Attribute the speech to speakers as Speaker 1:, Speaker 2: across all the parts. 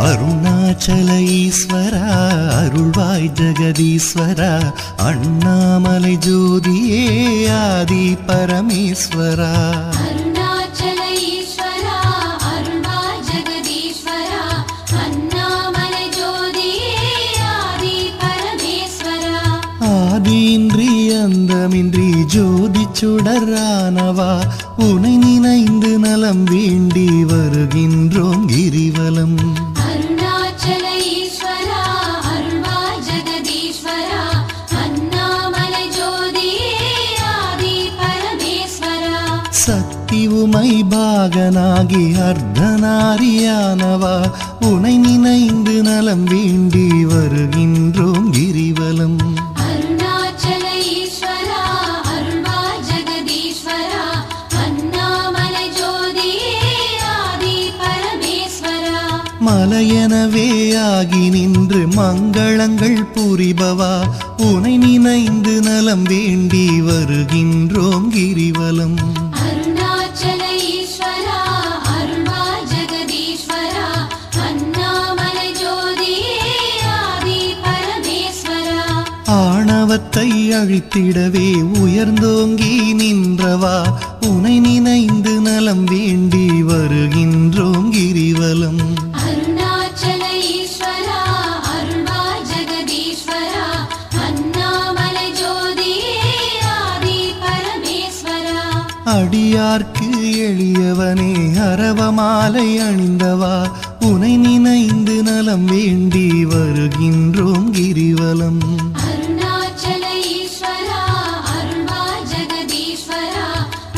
Speaker 1: அருணாச்சல ஈஸ்வரா அருள்வாய் ஜெகதீஸ்வரா அண்ணாமலை ஜோதியே ஆதி பரமேஸ்வரா
Speaker 2: அருணாச்சல ஈஸ்வரா அருள்வாய் ஜெகதீஸ்வரா அண்ணாமலை ஜோதியே ஆதி பரமேஸ்வரா
Speaker 1: ஆதியின்றி அந்தமின்றி ஜோதி சுடரானவா உனை நினைந்து நலம் வேண்டி வருகின்றோம் கிரிவலம்
Speaker 2: அருணாச்சல ஈஸ்வரா அருள்வாய் ஜெகதீஸ்வரா அண்ணாமலை ஜோதியே ஆதி பரமேஸ்வரா
Speaker 1: சக்தி உமை பாகனாகி அர்த்தநாரியானவா உனை நினைந்து நலம் வேண்டி வருகின்றோம் கிரிவலம்
Speaker 2: அருணாச்சல ஈஸ்வரா அருள்வாய் ஜெகதீஸ்வரா அண்ணாமலை ஜோதியே ஆதி பரமேஸ்வரா
Speaker 1: மலையெனவே ஆகி நின்று மங்களங்கள் புரிபவா உனை நினைந்து நலம் வேண்டி வருகின்றோம் கிரிவலம்
Speaker 2: அருணாச்சல ஈஸ்வரா அருள்வாய் ஜெகதீஸ்வரா அண்ணாமலை ஜோதியே ஆதி பரமேஸ்வரா
Speaker 1: ஆணவத்தை அழித்திடவே உயர்ந்தோங்கி நின்றவா உனை நினைந்து நலம் வேண்டி வருகின்றோம் கிரிவலம்
Speaker 2: அருணாச்சல ஈஸ்வரா அருள்வாய் ஜெகதீஸ்வரா அண்ணாமலை ஜோதியே ஆதி பரமேஸ்வரா
Speaker 1: அடியார்க்கு எளியவனே அரவமாலை அணிந்தவா உனை நினைந்து நலம் வேண்டி வருகின்றோம் கிரிவலம்
Speaker 2: அருணாச்சல ஈஸ்வரா அருள்வாய் ஜெகதீஸ்வரா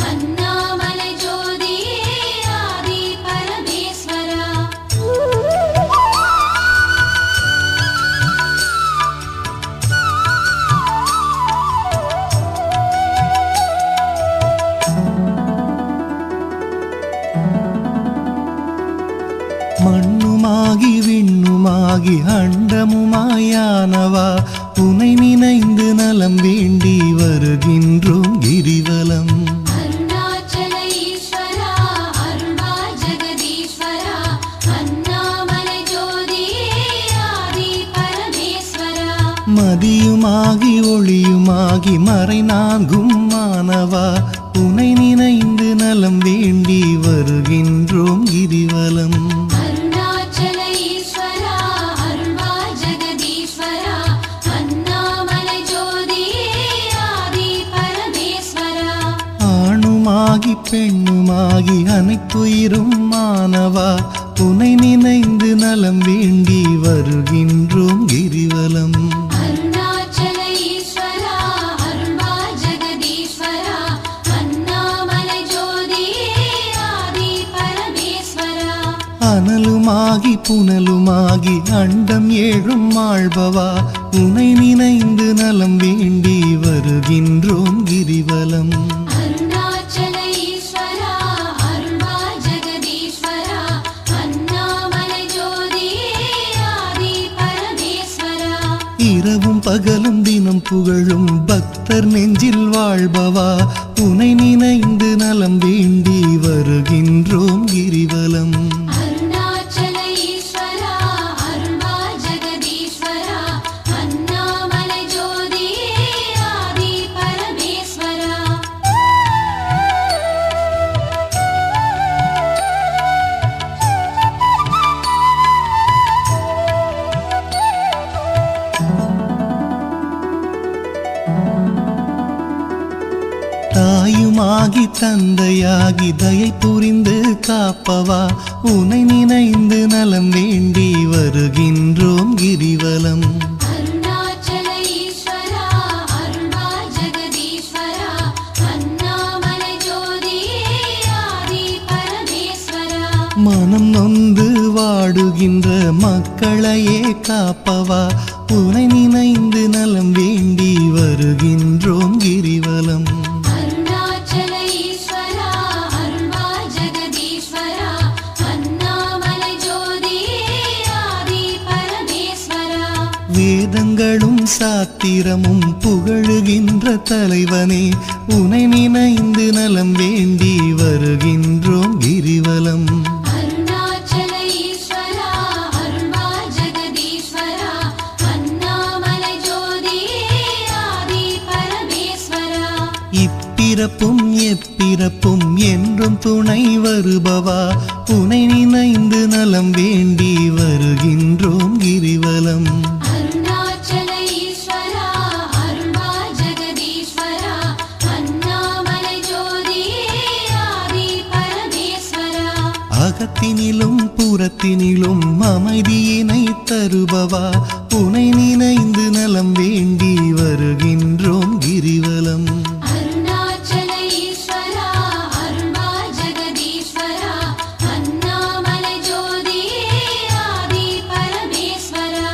Speaker 2: அண்ணாமலை ஜோதியே ஆதி பரமேஸ்வரா
Speaker 1: மண்ணுமாகி விண்ணுமாகி அண்டமுமாயானவா உனை நினைந்து நலம் வேண்டி வருகின்றோம் கிரிவலம்
Speaker 2: அருணாச்சல ஈஸ்வரா அருள்வாய் ஜெகதீஸ்வரா அண்ணாமலை ஜோதியே ஆதி பரமேஸ்வரா
Speaker 1: மதியுமாகி ஒளியுமாகி மறைநான்கும் மானவா உனை நினைந்து நலம் வேண்டி வருகின்றோம் கிரிவலம்
Speaker 2: அருணாச்சல ஈஸ்வரா அருள்வாய் ஜெகதீஸ்வரா அண்ணாமலை ஜோதியே ஆதி பரமேஸ்வரா
Speaker 1: ஆணுமாகி பெண்ணுமாகி அனைத்துயிரும் மானவா உனை நினைந்து நலம் வேண்டி வருகின்றோம் கிரிவலம்
Speaker 2: அருணாச்சல ஈஸ்வரா அருள்வாய் ஜெகதீஸ்வரா அண்ணாமலை ஜோதியே ஆதி பரமேஸ்வரா
Speaker 1: அனலுமாகி புனலுமாகி அண்டம் ஏழும் ஆள்பவா உனை நினைந்து நலம் வேண்டி வருகின்றோம் கிரிவலம்
Speaker 2: அருணாச்சல ஈஸ்வரா அருள்வாய் ஜெகதீஸ்வரா அண்ணாமலை ஜோதியே ஆதி பரமேஸ்வரா
Speaker 1: இரவும் பகலும் தினம் புகழும் பக்தர் நெஞ்சில் வாழ்பவா உனை நினைந்து நலம் வேண்டி வருகின்றோம் கிரிவலம்
Speaker 2: அருணாச்சல ஈஸ்வரா அருள்வாய் ஜெகதீஸ்வரா அண்ணாமலை ஜோதியே ஆதி பரமேஸ்வரா
Speaker 1: தாயுமாகி தந்தையாகி தயை புரிந்து காப்பவா உனை நினைந்து நலம் வேண்டி வருகின்றோம் கிரிவலம்
Speaker 2: அருணாச்சல ஈஸ்வரா அருள்வாய் ஜெகதீஸ்வரா அண்ணாமலை ஜோதியே ஆதி பரமேஸ்வரா
Speaker 1: மனம் நொந்து வாடுகின்ற மக்களையே காப்பவா உனை நினைந்து நலம் வேண்டி வருகின்றோம் கிரிவலம்
Speaker 2: அருணாச்சல ஈஸ்வரா அருள்வாய் ஜெகதீஸ்வரா அண்ணாமலை ஜோதியே ஆதி பரமேஸ்வரா
Speaker 1: வேதங்களும் சாத்திரமும் புகழுகின்ற தலைவனே உனை நினைந்து நலம் வேண்டி வருகின்றோம் கிரிவலம்
Speaker 2: அருணாச்சல ஈஸ்வரா அருள்வாய்
Speaker 1: இப்பிறப்பும் எப்பிறப்பும் என்றும் துணை வருபவா உனை நினைந்து நலம் வேண்டி வருகின்றோம் கிரிவலம்.
Speaker 2: அருணாச்சல ஈஸ்வரா அருள்வா ஜெகதீஸ்வரா அண்ணாமலை ஜோதியே ஆதி பரமேஸ்வரா.
Speaker 1: அகத்தினிலும் புறத்தினிலும் அமைதியினை தருபவா உனை நினைந்து நலம் வேண்டி வருகின்றோம் கிரிவலம்.
Speaker 2: அருணாச்சல ஈஸ்வரா அருள்வா ஜெகதீஸ்வரா அண்ணாமலை ஜோதியே ஆதி பரமேஸ்வரா.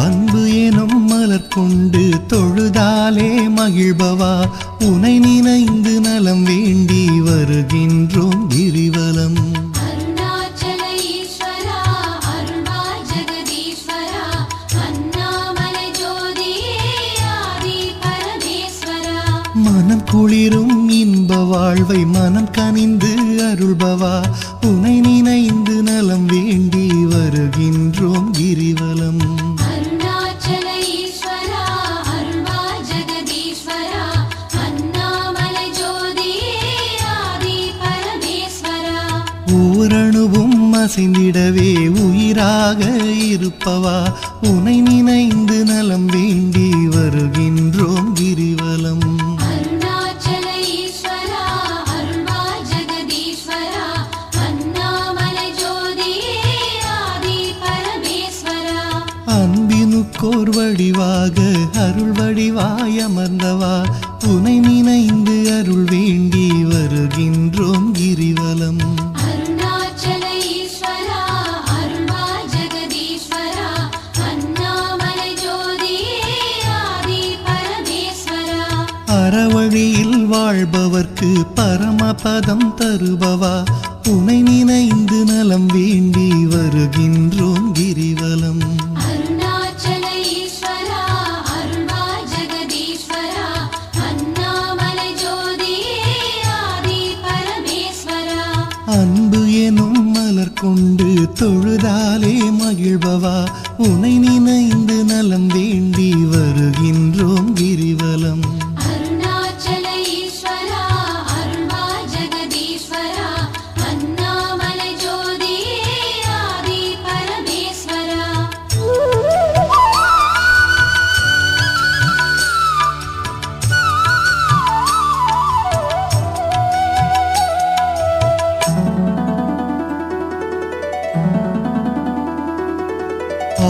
Speaker 1: அன்பு எனும் மலர் கொண்டு தொழுதாலே மகிழ்பவா உனை நினைந்து நலம் வேண்டி வருகின்றோம் கிரிவலம்.
Speaker 2: அருணாச்சல ஈஸ்வரா அருள்வா ஜெகதீஸ்வரா அண்ணாமலை ஜோதியே ஆதி பரமேஸ்வரா.
Speaker 1: மனம் குளிரும் இன்ப வாழ்வை மனம் கனிந்து அருள்பவா உனை நினைந்து நலம் வேண்டி வருகின்றோம் கிரிவலம்.
Speaker 2: அருணாச்சல ஈஸ்வரா அருள்வா ஜெகதீஸ்வரா அண்ணாமலை ஜோதியே ஆதி பரமேஸ்வரா.
Speaker 1: ஓரணுவும் அசைந்திடவே உயிராக இருப்பவா உனை நினைந்து நலம் வேண்டி வருகின்றோம் கிரிவலம்.
Speaker 2: அருணாச்சல ஈஸ்வரா அருள்வா ஜெகதீஸ்வரா அண்ணாமலை ஜோதியே ஆதி பரமேஸ்வரா.
Speaker 1: அன்பினுக்கோர் வடிவாக அருள் வடிவாய் அமர்ந்தவா உனை நினைந்து அருள் வேண்டி வருகின்றோம் கிரிவலம்.
Speaker 2: அருணாச்சல ஈஸ்வரா அருள்வா ஜெகதீஸ்வரா அண்ணாமலை ஜோதியே ஆதி பரமேஸ்வரா.
Speaker 1: அறவழியில் வாழ்பவர்க்கு பரமபதம் தருபவா உனை நினைந்து நலம் வேண்டி வருகின்றோம் கிரிவலம்.
Speaker 2: அருணாச்சல ஈஸ்வரா அருள்வா ஜெகதீஸ்வரா அண்ணாமலை ஜோதியே ஆதி பரமேஸ்வரா.
Speaker 1: அன்பு எனும் மலர் கொண்டு தொழுதாலே மகிழ்பவா உனை நினைந்து நலம் வேண்டி வருகின்றோம் கிரிவலம்.
Speaker 2: அருணாச்சல ஈஸ்வரா அருள்வா ஜெகதீஸ்வரா அண்ணாமலை ஜோதியே ஆதி பரமேஸ்வரா.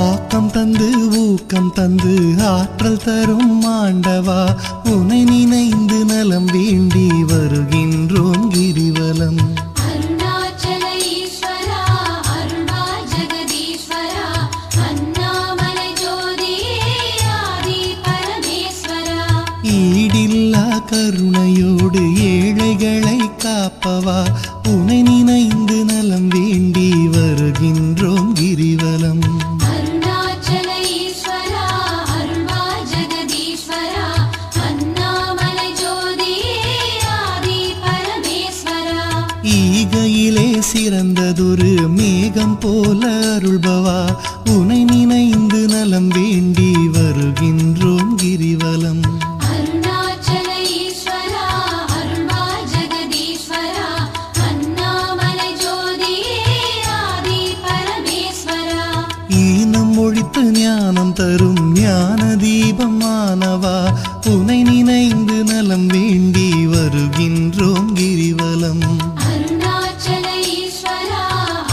Speaker 1: ஆக்கம் தந்து ஊக்கம் தந்து ஆற்றல் தரும் ஆண்டவா உனை நினைந்து நலம் வேண்டி வருகின்றோம் கிரிவலம்.
Speaker 2: அருணாச்சல ஈஸ்வரா அருள்வா ஜெகதீஸ்வரா அண்ணாமலை ஜோதியே ஆதி பரமேஸ்வரா.
Speaker 1: ஈடில்லா கருணையோடு ஏழைகளை காப்பவா உனை நினைந்து நலம் வேண்டி வருகின்றோம் கிரிவலம்.
Speaker 2: அருணாச்சல ஈஸ்வரா அருள்வா ஜெகதீஸ்வரா அண்ணாமலை ஜோதியே ஆதி பரமேஸ்வரா.
Speaker 1: ஈகையிலே சிறந்ததொரு மேகம் போல அருள்பவா உனை நினைந்து நலம் வேண்டி வருகின்றோம் கிரிவலம்.
Speaker 2: அருணாச்சல ஈஸ்வரா அருள்வா ஜெகதீஸ்வரா அண்ணாமலை ஜோதியே ஆதி பரமேஸ்வரா.
Speaker 1: ஈனம் ஒழித்து ஞானம் தரும் ஞான தீபமானவா உனை நினைந்து நலம் வேண்டி வருகின்றோம் கிரிவலம்.
Speaker 2: அருணாச்சல ஈஸ்வரா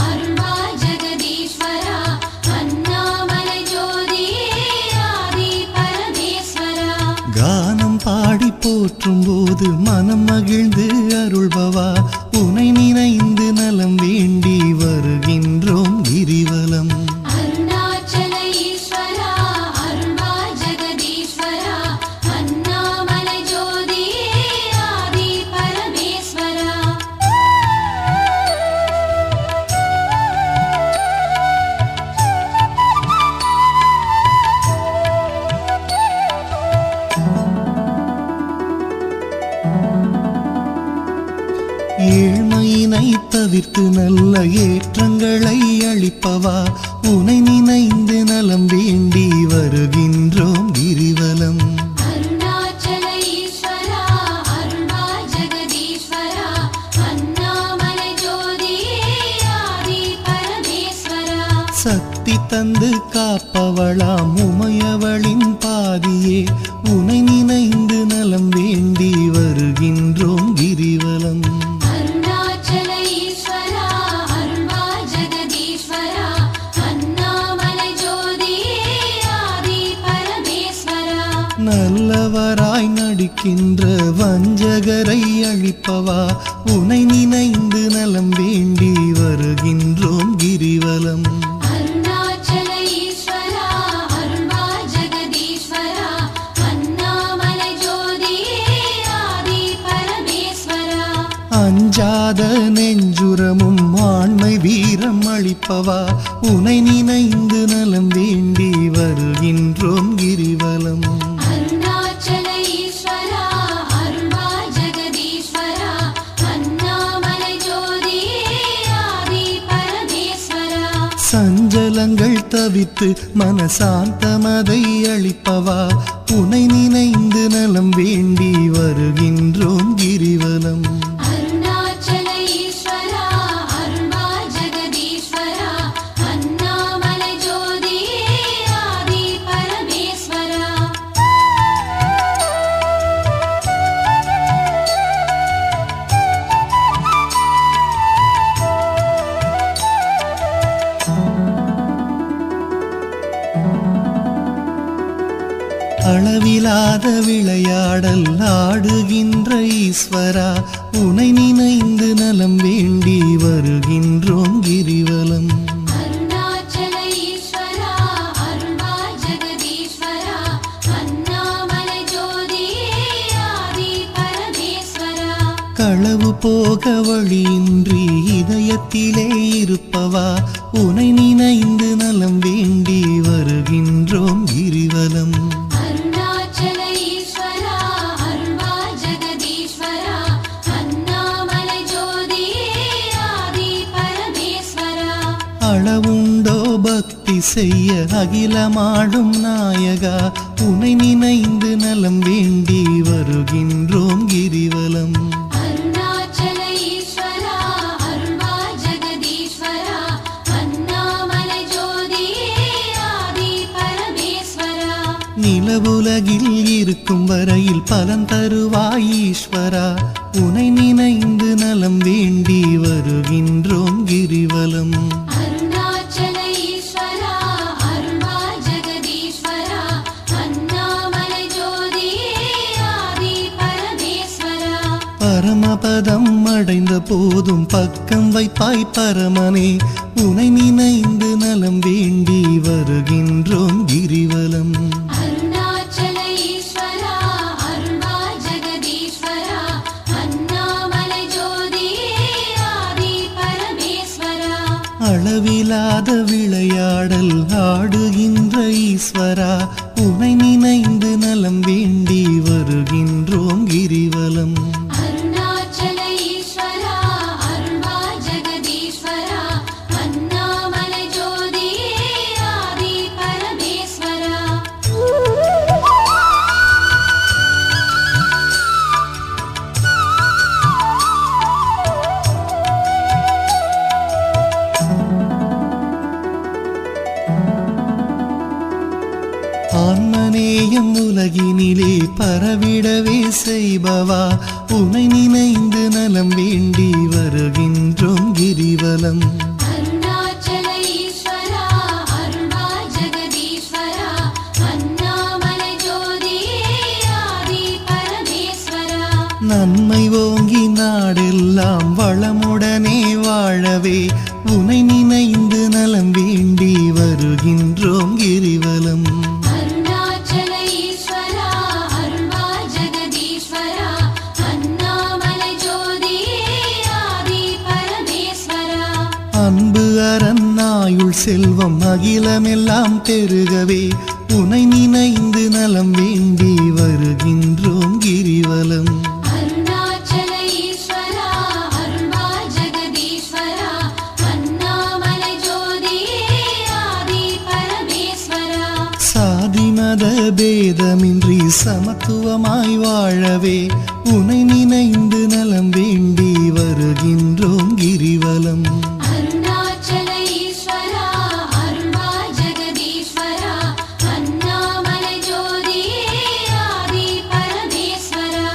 Speaker 2: அருள்வா ஜெகதீஸ்வரா அண்ணாமலை ஜோதியே ஆதி பரமேஸ்வரா.
Speaker 1: கானம் பாடி போற்றும் போது மனம் மகிழ்ந்து அருள்பவா உனை நினைந்து நலம் வேண்டி வருகின்றோம் கிரிவலம்.
Speaker 2: அருணாச்சல ஈஸ்வரா அருள்வா ஜெகதீஸ்வரா அண்ணாமலை ஜோதியே ஆதி பரமேஸ்வரா.
Speaker 1: தவிர்த்து நல்ல ஏற்றங்களை அளிப்பவா உனை நினைந்து நலம் வேண்டி வருகின்றோம் கிரிவலம்.
Speaker 2: அருணாச்சல ஈஸ்வரா அருள்வா ஜெகதீஸ்வரா அண்ணாமலை ஜோதியே ஆதி பரமேஸ்வரா.
Speaker 1: சக்தி தந்து காப்பவளாம் உமையவளின் பாதியே உனை நினைந்து நலம் வேண்டி வருகின்றோம் கிரிவலம்.
Speaker 2: அருணாச்சல ஈஸ்வரா அருள்வா ஜெகதீஸ்வரா அண்ணாமலை ஜோதியே ஆதி பரமேஸ்வரா.
Speaker 1: நல்லவராய் நடிக்கின்ற வஞ்சகரை அழிப்பவா உனை நினைந்து நலம் வேண்டி வருகின்றோம் கிரிவலம்.
Speaker 2: அருணாச்சல ஈஸ்வரா அருள்வா ஜெகதீஸ்வரா அண்ணாமலை ஜோதியே ஆதி பரமேஸ்வரா.
Speaker 1: அஞ்சாத நெஞ்சுரமும் ஆண்மை வீரம் அளிப்பவா உனை நினைந்து நலம் வேண்டி வருகின்றோம் கிரிவலம்.
Speaker 2: அருணாச்சல ஈஸ்வரா அருள்வா ஜெகதீஸ்வரா அண்ணாமலை ஜோதியே ஆதி பரமேஸ்வரா.
Speaker 1: சஞ்சலங்கள் தவித்து மனசாந்தமதை அளிப்பவா உனை நினைந்து நலம் வேண்டி வருகின்றோம் கிரிவலம்.
Speaker 2: அருணாச்சல ஈஸ்வரா அருள்வா ஜெகதீஸ்வரா அண்ணாமலை ஜோதியே ஆதி பரமேஸ்வரா.
Speaker 1: அளவிலாத விளையாடல் ஆடுகின்ற ஈஸ்வரா உனை நினைந்து நலம் வேண்டி வருகின்றோம் கிரிவலம்.
Speaker 2: அருணாச்சல ஈஸ்வரா அருள்வா ஜெகதீஸ்வரா அண்ணாமலை ஜோதியே ஆதி பரமேஸ்வரா.
Speaker 1: களவு போக வழியின்றி இதயத்திலே இருப்பவா உனை நினைந்து நலம் வேண்டி வருகின்றோம் கிரிவலம்.
Speaker 2: அருணாச்சல ஈஸ்வரா அருள்வா ஜெகதீஸ்வரா அண்ணாமலை ஜோதியே ஆதி பரமேஸ்வரா.
Speaker 1: அளவுண்டோ பக்தி செய்ய அகிலமாடும் நாயகா உனை நினைந்து நலம் வேண்டி வருகின்றோம் கிரிவலம்.
Speaker 2: அருணாச்சல ஈஸ்வரா அருள்வா ஜெகதீஸ்வரா அண்ணாமலை ஜோதியே ஆதி பரமேஸ்வரா.
Speaker 1: நிலவுலகில் இருக்கும் வரையில் பலன் தருவாய் ஈஸ்வரா உனை நினைந்து நலம் வேண்டி வருகின்றோம் கிரிவலம்.
Speaker 2: அருணாச்சல ஈஸ்வரா அருள்வா ஜெகதீஸ்வரா அண்ணாமலை ஜோதியே ஆதி பரமேஸ்வரா.
Speaker 1: பரமபதம் அடைந்த போதும் பக்கம் வைப்பாய் பரமனே உனை நினைந்து நலம் வேண்டி வருகின்றோம் கிரிவலம்.
Speaker 2: அருணாச்சல ஈஸ்வரா அருள்வா ஜெகதீஸ்வரா அண்ணாமலை ஜோதியே ஆதி பரமேஸ்வரா.
Speaker 1: அளவிலாத விளையாடல் ஆடுகின்ற ஈஸ்வரா உனை நினைந்து நலம் வேண்டி வருகின்றோம் கிரிவலம்.
Speaker 2: அருணாச்சல ஈஸ்வரா அருள்வா ஜெகதீஸ்வரா அண்ணாமலை ஜோதியே ஆதி பரமேஸ்வரா.
Speaker 1: ஆன்மநேயம் உலகினிலே பரவிடவே செய்பவா உனை நினைந்து நலம் வேண்டி வருகின்றோம் கிரிவலம்.
Speaker 2: அருணாச்சல ஈஸ்வரா அருள்வா ஜெகதீஸ்வரா அண்ணாமலை ஜோதியே ஆதி பரமேஸ்வரா.
Speaker 1: நன்மை ஓங்கி நாடெல்லாம் வளமுடனே வாழவே உனை நினைந்து நலம் வேண்டி வருகின்றோம் கிரிவலம்.
Speaker 2: அருணாச்சல ஈஸ்வரா அருள்வா ஜெகதீஸ்வரா அண்ணாமலை ஜோதியே ஆதி பரமேஸ்வரா.
Speaker 1: அன்பு அரணாயுள் செல்வம் அகிலமெல்லாம் பெருகவே உனை நினைந்து நலம் வேண்டி வருகின்றோம் கிரிவலம்.
Speaker 2: அருணாச்சல ஈஸ்வரா அருள்வா ஜெகதீஸ்வரா
Speaker 1: பேதமின்றி சமத்துவமாய் வாழவே உனை நினைந்து நலம் வேண்டி வருகின்றோம் கிரிவலம்.
Speaker 2: அருணாச்சல ஈஸ்வரா அருள்வாய் ஜெகதீஸ்வரா அண்ணாமலை ஜோதியே ஆதி பரமேஸ்வரா.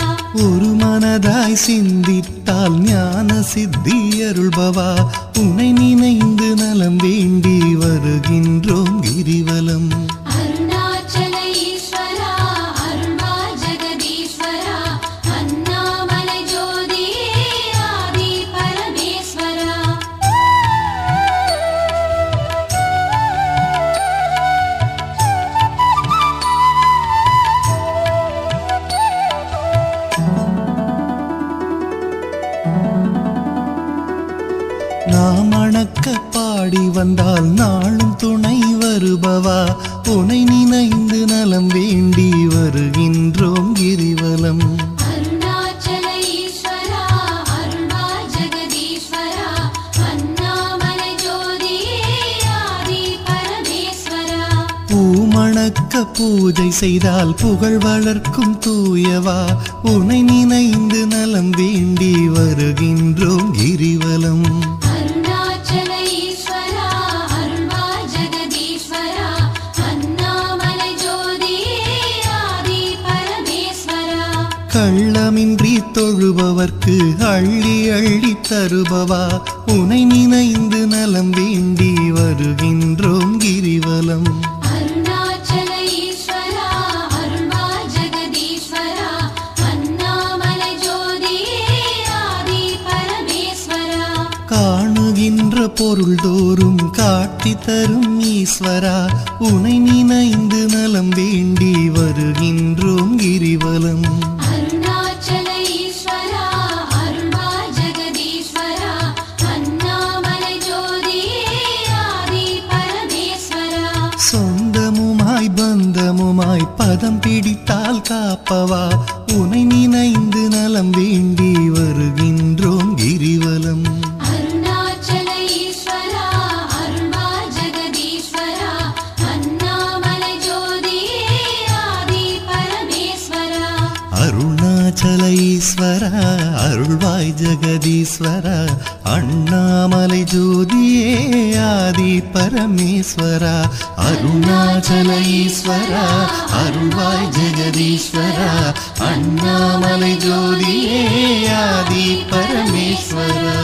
Speaker 1: ஒரு மனதாய் சிந்தித்தால் ஞான சித்தி அருள்பவா உனை நினைந்து நலம் வேண்டி வருகின்றோம் கிரிவலம்.
Speaker 2: அருணாச்சல ஈஸ்வரா அருள்வாய் ஜெகதீஸ்வரா அண்ணாமலை ஜோதியே ஆதி பரமேஸ்வரா.
Speaker 1: நாம் அணக்க பாடி வந்தால் நாளும் துணை வருபவா உனை நினைந்து நலம் வேண்டி வருகின்றோம் கிரிவலம்.
Speaker 2: அருணாச்சல ஈஸ்வரா அருள்வாய் ஜெகதீஸ்வரா அண்ணாமலை ஜோதியே ஆதி பரமேஸ்வரா.
Speaker 1: பூமணக்க பூஜை செய்தால் புகழ் வளர்க்கும் தூயவா உனை நினைந்து நலம் வேண்டி வருகின்றோம் கிரிவலம்.
Speaker 2: அருணாச்சல ஈஸ்வரா அருள்வாய் ஜெகதீஸ்வரா அண்ணாமலை ஜோதியே ஆதி பரமேஸ்வரா.
Speaker 1: கள்ளமின்றி தொழுபவர்க்கு அள்ளி அள்ளி தருபவா உனை நினைந்து நலம் வேண்டி வருகின்றோம் கிரிவலம்.
Speaker 2: அருணாச்சல ஈஸ்வரா அருள்வாய் ஜெகதீஸ்வரா அண்ணாமலை ஜோதியே ஆதி பரமேஸ்வரா.
Speaker 1: காணுகின்ற பொருள் தோறும் காட்டி தரும் ஈஸ்வரா உனை நினைந்து நலம் வேண்டி வருகின்றோம் கிரிவலம்.
Speaker 2: அருணாச்சல ஈஸ்வரா அருள்வாய் ஜெகதீஸ்வரா அண்ணாமலை ஜோதியே ஆதி பரமேஸ்வரா.
Speaker 1: சொந்தமுமாய் பந்தமுமாய் பதம் பிடித்தால் காப்பவா உனை நினைந்து நலம் வேண்டி வருகின்றோம் கிரிவலம்.
Speaker 2: அருணாச்சல ஈஸ்வரா அருள்வாய் ஜெகதீஸ்வரா அண்ணாமலை ஜோதியே ஆதி பரமேஸ்வரா.
Speaker 1: அருணாச்சல ஈஸ்வரா அருள்வாய் ஜெகதீஸ்வரா அண்ணாமலை ஜோதியே ஆதி பரமேஸ்வரா. அருணாச்சல ஈஸ்வரா அருள்வாய் ஜெகதீஸ்வரா அண்ணாமலை ஜோதியே ஆதி பரமேஸ்வரா.